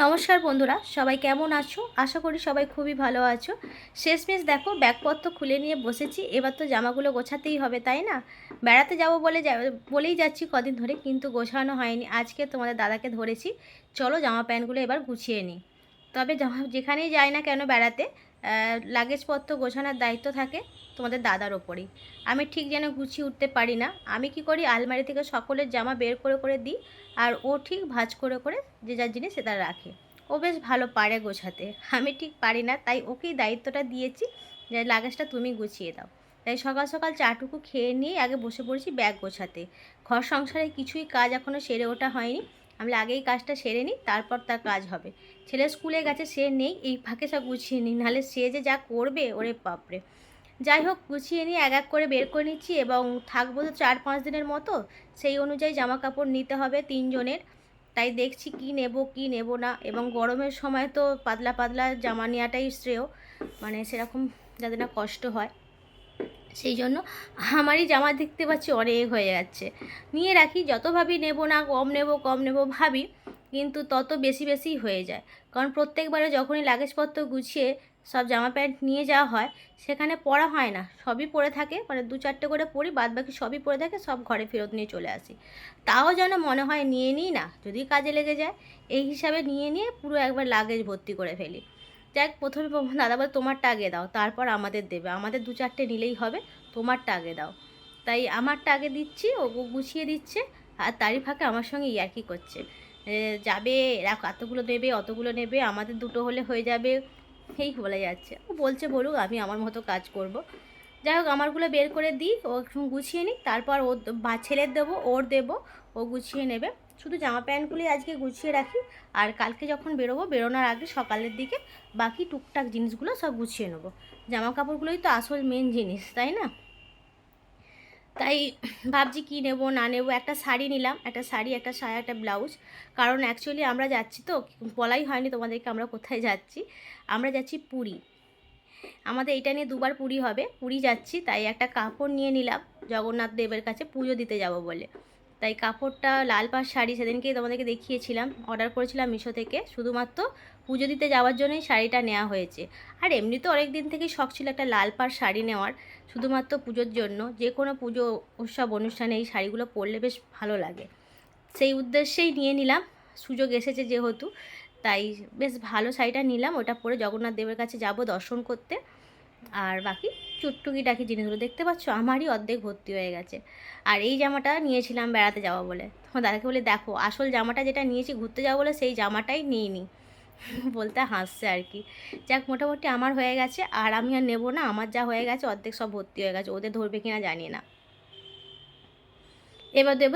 নমস্কার বন্ধুরা, সবাই কেমন আছো? আশা করি সবাই খুবই ভালো আছো। শেষমেশ দেখো ব্যাগপত্র খুলে নিয়ে বসেছি। এবার তো জামাগুলো গোছাতেই হবে, তাই না? বেড়াতে যাব বলেই যাচ্ছি কদিন ধরে, কিন্তু গোছানো হয়নি। আজকে তোমাদের দাদাকে ধরেছি, চলো জামা প্যান্টগুলো এবার গুছিয়ে নিই। তবে যেখানেই যাই না কেন বেড়াতে, লাগেজপত্র গোছানোর দায়িত্ব থাকে তোমাদের দাদার ওপরেই। আমি ঠিক যেন গুছিয়ে উঠতে পারি না। আমি কি করি, আলমারি থেকে সকলের জামা বের করে করে দিই, আর ও ঠিক ভাঁজ করে করে যে যার জিনিস সেটা রাখে। ও বেশ ভালো পারে গোছাতে, আমি ঠিক পারি না, তাই ওকেই দায়িত্বটা দিয়েছি যে লাগেজটা তুমি গুছিয়ে দাও। তাই সকাল সকাল চাটুকু খেয়ে নিয়ে আগে বসে পড়েছি ব্যাগ গোছাতে। ঘর সংসারে কিছুই কাজ এখনও সেরে ওঠা হয়নি। আমি আগেই কাজটা সেরে নিই, তারপর তার কাজ হবে। ছেলে স্কুলে গেছে, সে নেই, এই ফাঁকে সব গুছিয়ে নিই, নাহলে সে যে যা করবে ওরে বাপরে। যাই হোক, গুছিয়ে নিয়ে এক এক করে বের করে নিচ্ছি, এবং থাকবো তো 4-5 দিনের মতো। সেই অনুযায়ী জামা কাপড় নিতে হবে তিনজনের। তাই দেখছি কি নেব কি নেব না, এবং গরমের সময় তো পাতলা পাতলা জামা নেওয়াটাই শ্রেয়, মানে সেরকম যাতে না কষ্ট হয়। সেই জন্য আমারই জামা দেখতে পাচ্ছি অনেক হয়ে যাচ্ছে। নিয়ে রাখি, যত ভাবি নেব না, কম নেব ভাবি, কিন্তু তত বেশি বেশি হয়ে যায়। কারণ প্রত্যেকবারে যখনই লাগেজপত্র গুছিয়ে সব জামা প্যান্ট নিয়ে যাওয়া হয়, সেখানে পরা হয় না, সবই পরে থাকে, মানে 2-4টে করে পরি, বাদ বাকি সবই পরে থাকে, সব ঘরে ফেরত নিয়ে চলে আসি। তাও যেন মনে হয় নিয়ে নিই না, যদি কাজে লেগে যায়, এই হিসাবে নিয়ে নিয়ে পুরো একবার লাগেজ ভর্তি করে ফেলি। যাক, প্রথমে দাদা বলে তোমারটা আগে দাও, তারপর আমাদের দেবে, আমাদের 2-4টে নিলেই হবে, তোমারটা আগে দাও। তাই আমারটা আগে দিচ্ছি, ও গুছিয়ে দিচ্ছে, আর তারই ফাঁকে আমার সঙ্গে ইয়ার্কি করছে। যাবে এরা এতগুলো নেবে, অতগুলো নেবে, আমাদের দুটো হলে হয়ে যাবে, এই বলে যাচ্ছে। ও বলছে বলুক, আমি আমার মতো কাজ করব। যাই হোক, আমারগুলো বের করে দিই, ও গুছিয়ে নিই, তারপর ও ছেলের দেবো, ওর দেবো, ও গুছিয়ে নেবে। শুধু জামা প্যান্টগুলি আজকে গুছিয়ে রাখি, আর কালকে যখন বেরোবো, বেরোনোর আগে সকালের দিকে বাকি টুকটাক জিনিসগুলো সব গুছিয়ে নেবো। জামা কাপড়গুলোই তো আসল মেন জিনিস, তাই না? তাই ভাবছি কী নেব না নেব। একটা শাড়ি নিলাম, একটা শাড়ি, একটা সায়া, একটা ব্লাউজ। কারণ অ্যাকচুয়ালি আমরা যাচ্ছি তো, বলাই হয়নি তোমাদেরকে আমরা কোথায় যাচ্ছি। আমরা যাচ্ছি পুরী। আমাদের এটা নিয়ে দুবার পুরী হবে, পুরী যাচ্ছি, তাই একটা কাপড় নিয়ে নিলাম জগন্নাথ দেবের কাছে পুজো দিতে যাব বলে। তাই কাপড়টা লাল পাড় শাড়ি, সেদিনকেই তোমাদেরকে দেখিয়েছিলাম, অর্ডার করেছিলাম মিশো থেকে, শুধুমাত্র পুজো দিতে যাওয়ার জন্যই শাড়িটা নেওয়া হয়েছে। আর এমনি তো অনেক দিন থেকেই শখ ছিল একটা লাল পাড় শাড়ি নেওয়ার, শুধুমাত্র পুজোর জন্য। যে কোনো পুজো উৎসব অনুষ্ঠানে এই শাড়িগুলো পরলে বেশ ভালো লাগে, সেই উদ্দেশ্যেই নিয়ে নিলাম। সুযোগ এসেছে যেহেতু, তাই বেশ ভালো শাড়িটা নিলাম। ওটা পরে জগন্নাথ দেবের কাছে যাব দর্শন করতে। আর বাকি টুকিটাকি জিনিসগুলো দেখতে পাচ্ছ, আমারই অর্ধেক ভর্তি হয়ে গেছে। আর এই জামাটা নিয়েছিলাম বেড়াতে যাওয়া বলে, তোমার দাদাকে বলে দেখো, আসল জামাটা যেটা নিয়েছি ঘুরতে যাবো বলে, সেই জামাটাই নিইনি। বলতে হাসছে আর কি। যাক, মোটামুটি আমার হয়ে গেছে, আর আমি আর নেবো না, আমার যা হয়ে গেছে অর্ধেক সব ভর্তি হয়ে গেছে, ওদের ধরবে কিনা জানি না। এবার দেবো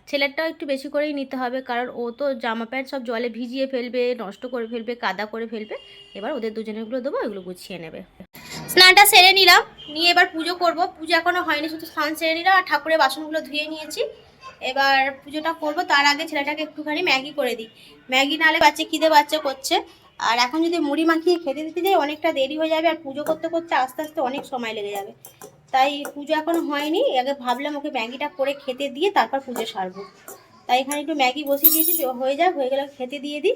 ছেলেরটাও একটু বেশি করেই নিতে হবে, কারণ ও তো জামা প্যান্ট সব জলে ভিজিয়ে ফেলবে, নষ্ট করে ফেলবে, কাদা করে ফেলবে। এবার ওদের দুজনেরগুলো দেবো, এগুলো গুছিয়ে নেবে। স্নানটা সেরে নিলাম, নিয়ে এবার পুজো করব। পুজো এখনও হয়নি, শুধু স্নান সেরে নিলাম, আর ঠাকুরের বাসনগুলো ধুয়ে নিয়েছি। এবার পুজোটা করব, তার আগে ছেলেটাকে একটুখানি ম্যাগি করে দিই। ম্যাগি নাহলে বাচ্চা করছে। আর এখন যদি মুড়ি মাখিয়ে খেতে দিতে যাই, অনেকটা দেরি হয়ে যাবে, আর পুজো করতে করতে আস্তে আস্তে অনেক সময় লেগে যাবে। তাই পুজো এখনো হয়নি, আগে ভাবলাম ওকে ম্যাগিটা করে খেতে দিয়ে তারপর পুজো সারবো। তাই এখানে একটু ম্যাগি বসিয়ে দিয়েছি, হয়ে যাক, হয়ে গেলে খেতে দিয়ে দিই।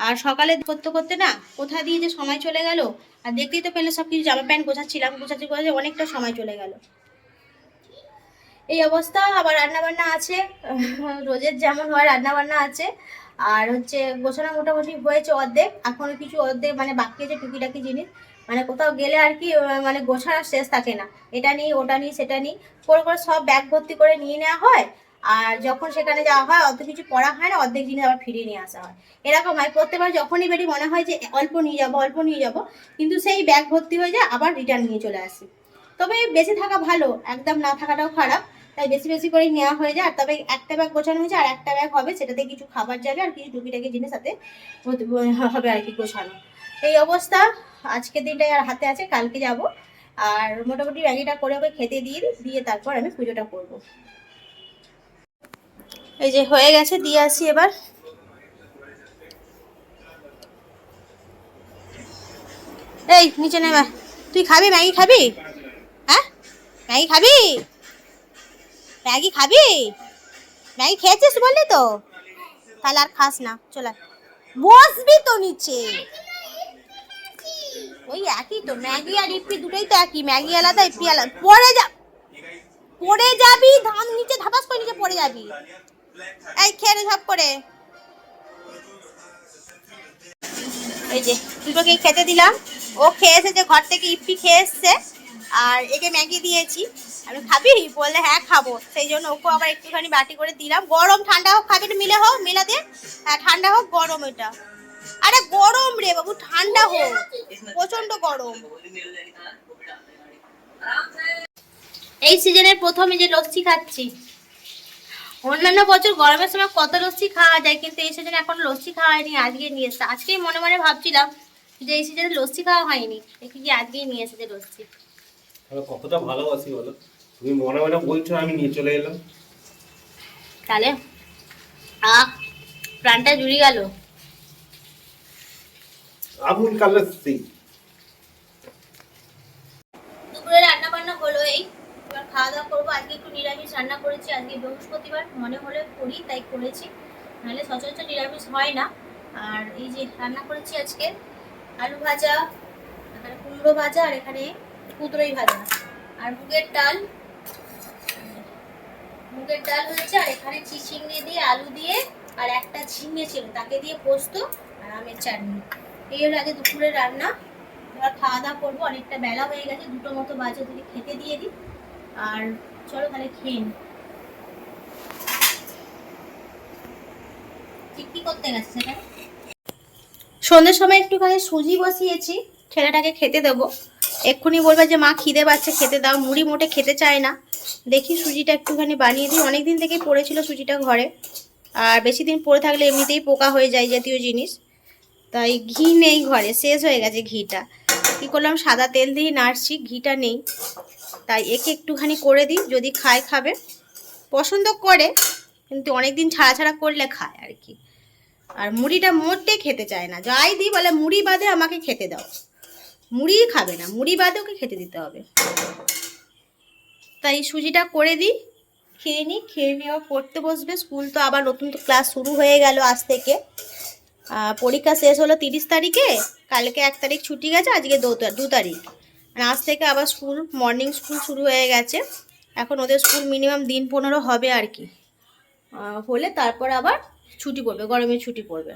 আর সকালে করতে করতে না কোথা দিয়ে যে সময় চলে গেল, আর দেখতেই তো পেলে সব কিছু জামা প্যান্ট গোছাচ্ছিলাম, গোছাচ্ছি অনেকটা সময় চলে গেল। এই অবস্থা। আবার রান্নাবান্না আছে, রোজের যেমন হয় রান্নাবান্না আছে। আর হচ্ছে গোছানো মোটামুটি হয়েছে অর্ধেক, এখনো কিছু অর্ধেক মানে বাকি আছে টুকিটাকি জিনিস। মানে কোথাও গেলে আর কি, মানে গোছানোর শেষ থাকে না, এটা নিই ওটা নিই সেটা নিই করে করে সব ব্যাগ ভর্তি করে নিয়ে নেওয়া হয়। আর যখন সেখানে যাওয়া হয় অত কিছু পড়া হয় না, অর্ধেক জিনিস আবার ফিরিয়ে নিয়ে আসা হয়। এরকম হয় প্রত্যেকবার, যখনই বেরি মনে হয় যে অল্প নিয়ে যাবো, কিন্তু সেই ব্যাগ ভর্তি হয়ে যায়, আবার রিটার্ন নিয়ে চলে আসি। তবে বেশি থাকা ভালো, একদম না থাকাটাও খারাপ। তাই বেশি বেশি করে নেওয়া হয়ে যায়। আর তবে একটা ব্যাগ গোছানো হয়েছে, আর একটা ব্যাগ হবে, সেটাতে কিছু খাবার যাবে, আর কিছু টুকিটাকি জিনিস সাথে হবে আর কি গোছানো। এই অবস্থা। আজকের দিনটাই আর হাতে আছে, কালকে যাব। আর মোটামুটি ম্যাগিটা করে ওকে খেতে দিয়ে তারপর আমি পুজোটা করব। এই যে হয়ে গেছে, দিয়ে আসি এবার। এই নিচে নেমে, তুই খাবি ম্যাগি খাবি? হ্যাঁ, ম্যাগি খাবি? ম্যাগি খাবি? ম্যাগি খেয়েছিস বললি তো, তাহলে আর খাস না, চলে। বসবি তো নিচে। ওই একই তো, ম্যাগি আর ইপি দুটোই তো একই, ম্যাগি আলাদা ইপি আলাদা। পড়ে যাবি, ধান নিচে ধাপাস করে নিচে পড়ে যাবি। এই খেয়ে নে ঝপ করে। এই যে দুটোকে খেতে দিলাম, ও খেয়ে এসেছে ঘর থেকে, ইপি খেয়ে এসছে, আর একে ম্যাগি দিয়েছি। আমি খাবি বললে হ্যাঁ খাবো, সেই জন্য ওকে আবার একটুখানি বাটি করে দিলাম। গরম ঠান্ডা হোক খাবি, মিলে হোক, মিলা দে। হ্যাঁ ঠান্ডা হোক, গরম এটা। আরে গরম রে বাবু, ঠান্ডা হোক, প্রচন্ড গরম। এই সিজনের প্রথম এই যে লস্যি খাচ্ছি। অন্যান্য বছর গরমের সময় কত লস্যি খাওয়া যায়, কিন্তু এই সিজনে এখন লস্যি খাওয়া হয়নি, আজকে নিয়ে এসছে। আজকেই মনে মনে ভাবছিলাম যে এই সিজনে লস্যি খাওয়া হয়নি, দেখি কি আজকেই নিয়ে এসেছে লস্যি। কতটা ভালোবাসি বলো, তুমি মনে মনে বলছো, আমি নিয়ে চলে এলাম। তাহলে প্রাণটা জুড়ে গেল। আবুল কালার সিং। দুপুরে রান্না বান্না হলো, এই এবার খাওয়া দাওয়া করবো। আজকে একটু নিরামিষ রান্না করেছি, আজকে বৃহস্পতিবার, মনে হলে করি তাই করেছি, নাহলে সচরাচর নিরামিষ হয় না। আর এই যে রান্না করেছি আজকে আলু ভাজা, এখানে কুমড়ো ভাজা, আর এখানে কুদরই ভাজা, আর মুগের ডাল হয়েছে, আর এখানে চিচিঙ্গে দিয়ে আলু দিয়ে, আর একটা ঝিঙে ছিল তাকে দিয়ে পোস্ত, আর আমের চাটনি। এই হলো আগে দুপুরের রান্না। এবার খাওয়া দাওয়া করবো, অনেকটা বেলা হয়ে গেছে, 2টো মতো বাজে, ওদেরকে খেতে দিয়ে দিই। আর চলো তাহলে খেয়ে নি। কি করতে গেছে সেটা? সন্ধ্যের সময় একটুখানি সুজি বসিয়েছি, ছেলেটাকে খেতে দেবো। এক্ষুনি বলবে যে মা খিদে পাচ্ছে, খেতে দাও। মুড়ি মোটে খেতে চায় না। দেখি সুজিটা একটুখানি বানিয়ে দিই, অনেকদিন থেকেই পড়েছিল সুজিটা ঘরে, আর বেশি দিন পড়ে থাকলে এমনিতেই পোকা হয়ে যায় জাতীয় জিনিস। তাই ঘি নেই ঘরে, শেষ হয়ে গেছে ঘিটা। কী করলাম, সাদা তেল দিয়ে নাড়ছি, ঘিটা নেই, তাই একে একটুখানি করে দিই, যদি খায় খাবে, পছন্দ করে, কিন্তু অনেকদিন ছাড়া ছাড়া করলে খায় আর কি। আর মুড়িটা মোটে খেতে চায় না, যাই দিই বলে মুড়ি বাদে আমাকে খেতে দাও, মুড়ি খাবে না, মুড়ি বাদে ওকে খেতে দিতে হবে। তাই সুজিটা করে দিই, খেয়ে নিই, খেয়ে নিয়ে আবার পড়তে বসবে। স্কুল তো আবার নতুন তো ক্লাস শুরু হয়ে গেল আজ থেকে। পরীক্ষা শেষ হলো 30 তারিখে, কালকে 1 তারিখ ছুটি গেছে, আজকে 2 তারিখ, আর আজ থেকে আবার স্কুল, মর্নিং স্কুল শুরু হয়ে গেছে। এখন ওদের স্কুল মিনিমাম দিন 15 হবে আর কি, হলে তারপর আবার ছুটি পড়বে, গরমের ছুটি পড়বে।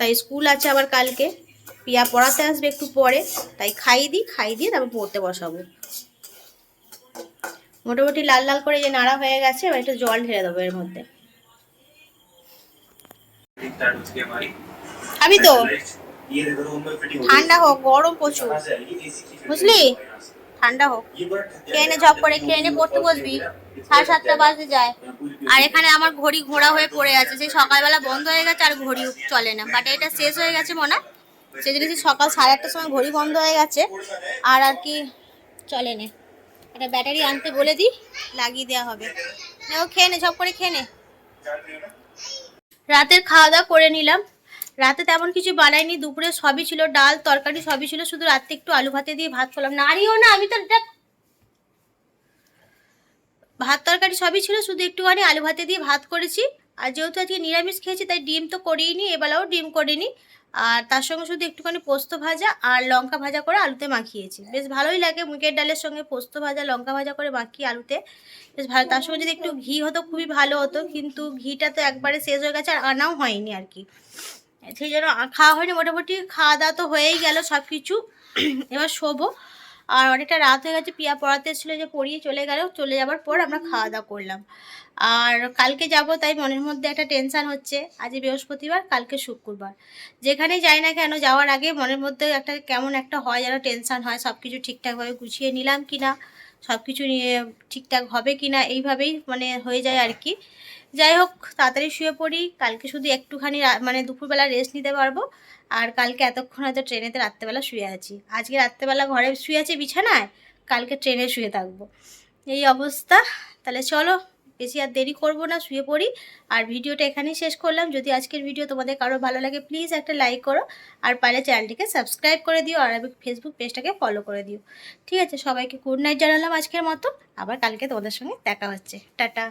তাই স্কুল আছে আবার কালকে। পিয়া পড়াতে আসবে একটু পরে, তাই খাইয়ে দিয়ে তারপর পড়তে বসাবো। মোটামুটি লাল লাল করে যে নাড়া হয়ে গেছে, এবার একটু জল ঢেলে দেবো এর মধ্যে। আমি তো ঠান্ডা হোক, গরম প্রচুর, বুঝলি, ঠান্ডা হোক। খেয়ে নে, ঝপ করে খেয়ে নে, পড়তে বসবি, 7:30 বাজতে যায়। আর এখানে আমার ঘড়ি ঘোড়া হয়ে পড়ে আছে, সেই সকালবেলা বন্ধ হয়ে গেছে, আর ঘড়ি চলে না, বাট এটা শেষ হয়ে গেছে মনে হয়, সেই জন্য সকাল 8:30টার সময় ঘড়ি বন্ধ হয়ে গেছে, আর কি চলে নে। এটা ব্যাটারি আনতে বলে দিই, লাগিয়ে দেওয়া হবে। ও খেয়ে নে, ঝপ করে খেয়ে নে। রাতের খাওয়া দাওয়া করে নিলাম। রাতে তেমন কিছু বানাইনি, দুপুরে সবই ছিল, ডাল তরকারি সবই ছিল, শুধু রাতে একটু আলু ভাতে দিয়ে ভাত করলাম। নাড়িও না, আমি তো ভাত তরকারি সবই ছিল, শুধু একটুখানি আলু ভাতে দিয়ে ভাত করেছি। আর যেহেতু আজকে নিরামিষ খেয়েছি, তাই ডিম তো করিনি, এবেলাও ডিম করিনি। আর তার সঙ্গে শুধু একটুখানি পোস্ত ভাজা আর লঙ্কা ভাজা করে আলুতে মাখিয়েছি, বেশ ভালোই লাগে। মুগের ডালের সঙ্গে পোস্ত ভাজা লঙ্কা ভাজা করে মাখিয়ে আলুতে, বেশ ভালো। তার সঙ্গে যদি একটু ঘি হতো খুবই ভালো হতো, কিন্তু ঘিটা তো একবারে শেষ হয়ে গেছে, আর আনাও হয়নি আর কি, সেই জন্য খাওয়া হয়নি। মোটামুটি খাওয়া দাওয়া তো হয়েই গেল সব কিছু, এবার শোবো। আর অনেকটা রাত হয়ে গেছে, পিয়া পড়াতে এসেছিলো, যে পড়িয়ে চলে গেল, চলে যাবার পর আমরা খাওয়া দাওয়া করলাম। আর কালকে যাব, তাই মনের মধ্যে একটা টেনশান হচ্ছে। আজ বৃহস্পতিবার, কালকে শুক্রবার, যেখানে যাই না কেন যাওয়ার আগে মনের মধ্যে একটা কেমন একটা হয়, যেন টেনশান হয়, সব কিছু ঠিকঠাকভাবে গুছিয়ে নিলাম কি না, সব কিছু নিয়ে ঠিকঠাক হবে কি না, এইভাবেই মানে হয়ে যায় আর কি। যাই হোক, তাড়াতাড়ি শুয়ে পড়ি, কালকে শুধু একটুখানি মানে দুপুরবেলা রেস্ট নিতে পারবো। আর কালকে এতক্ষণ হয়তো ট্রেনেতে রাত্রেবেলা শুয়ে আছি, আজকে রাত্রেবেলা ঘরে শুয়ে আছি বিছানায়, কালকে ট্রেনে শুয়ে থাকবো, এই অবস্থা। তাহলে চলো, বেশি আর দেরি করবো না, শুয়ে পড়ি। আর ভিডিওটা এখানেই শেষ করলাম। যদি আজকের ভিডিও তোমাদের কারো ভালো লাগে, প্লিজ একটা লাইক করো, আর পারলে চ্যানেলটিকে সাবস্ক্রাইব করে দিও, আর ফেসবুক পেজটাকে ফলো করে দিও। ঠিক আছে, সবাইকে গুড নাইট জানালাম আজকের মতো, আবার কালকে তোমাদের সঙ্গে দেখা হচ্ছে। টাটা।